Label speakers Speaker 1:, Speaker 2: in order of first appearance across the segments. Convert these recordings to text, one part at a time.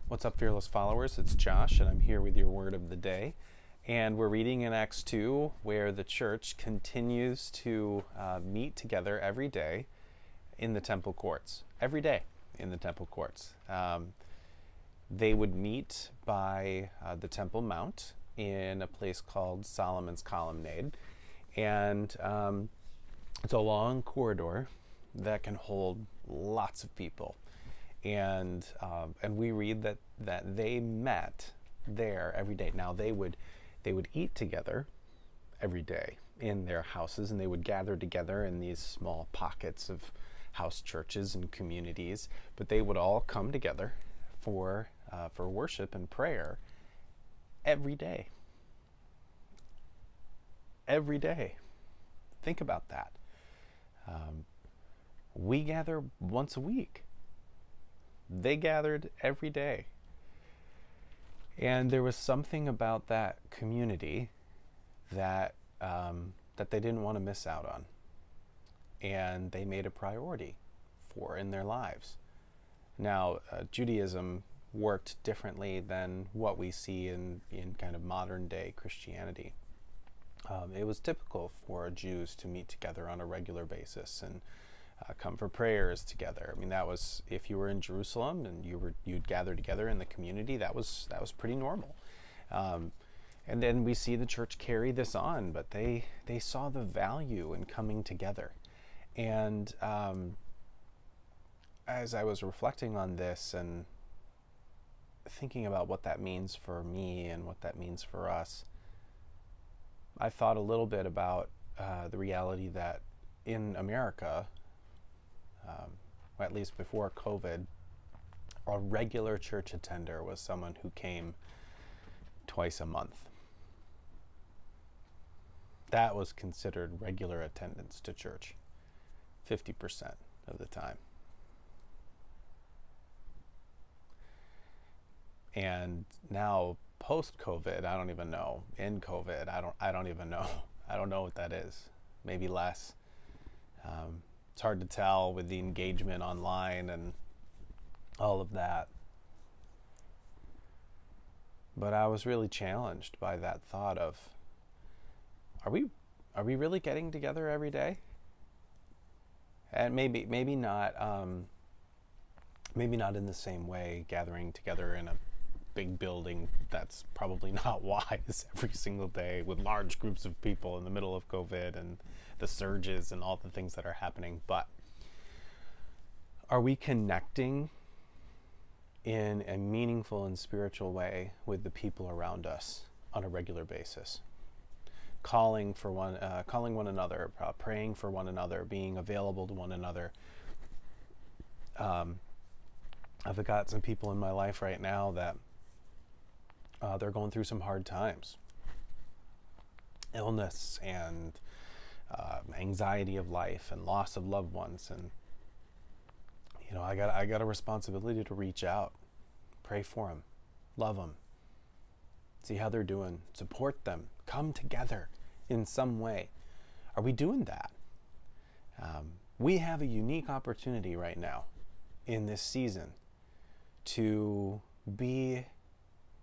Speaker 1: What's up, fearless followers? It's Josh, and I'm here with your word of the day. And we're reading in Acts 2, where the church continues to meet together every day in the temple courts. Every day in the temple courts. They would meet by the Temple Mount in a place called Solomon's Colonnade. And it's a long corridor that can hold lots of people. And we read that they met there every day. Now they would eat together every day in their houses, and they would gather together in these small pockets of house churches and communities. But they would all come together for worship and prayer every day. Every day. Think about that. We gather once a week. They gathered every day. And there was something about that community that that they didn't want to miss out on. And they made a priority for in their lives. Now, Judaism worked differently than what we see in kind of modern day Christianity. It was typical for Jews to meet together on a regular basis and come for prayers together. I mean, that was, if you were in Jerusalem and you'd gather together in the community, that was pretty normal. And then we see the church carry this on, but they saw the value in coming together. And as I was reflecting on this and thinking about what that means for me and what that means for us, I thought a little bit about the reality that in America, at least before COVID, a regular church attender was someone who came twice a month. That was considered regular attendance to church, 50% of the time. And now post-COVID, I don't even know. In COVID, I don't even know. I don't know what that is. Maybe less. It's hard to tell with the engagement online and all of that. But I was really challenged by that thought of, are we really getting together every day? And maybe not in the same way, gathering together in a big building. That's probably not wise every single day with large groups of people in the middle of COVID and the surges and all the things that are happening. But are we connecting in a meaningful and spiritual way with the people around us on a regular basis? Calling one another, praying for one another, being available to one another. I've got some people in my life right now that they're going through some hard times. Illness and anxiety of life and loss of loved ones. And, you know, I got a responsibility to reach out, pray for them, love them, see how they're doing, support them, come together in some way. Are we doing that? We have a unique opportunity right now in this season to be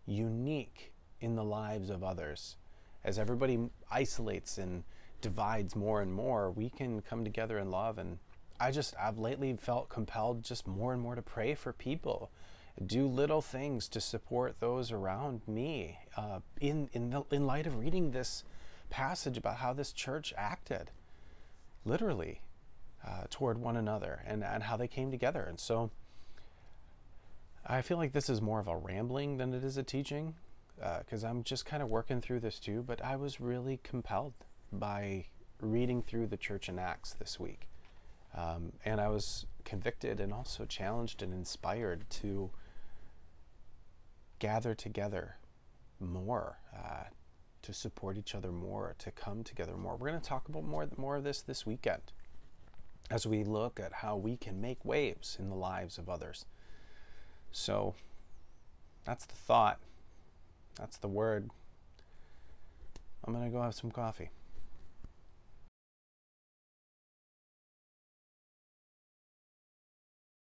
Speaker 1: unique in the lives of others. As everybody isolates and divides more and more, we can come together in love. And I've lately felt compelled just more and more to pray for people, do little things to support those around me, in light of reading this passage about how this church acted literally toward one another and how they came together. And so I feel like this is more of a rambling than it is a teaching, because I'm just kind of working through this too, but I was really compelled by reading through the church in Acts this week. And I was convicted and also challenged and inspired to gather together more, to support each other more, to come together more. We're going to talk about more of this weekend as we look at how we can make waves in the lives of others. So that's the thought. That's the word. I'm going to go have some coffee.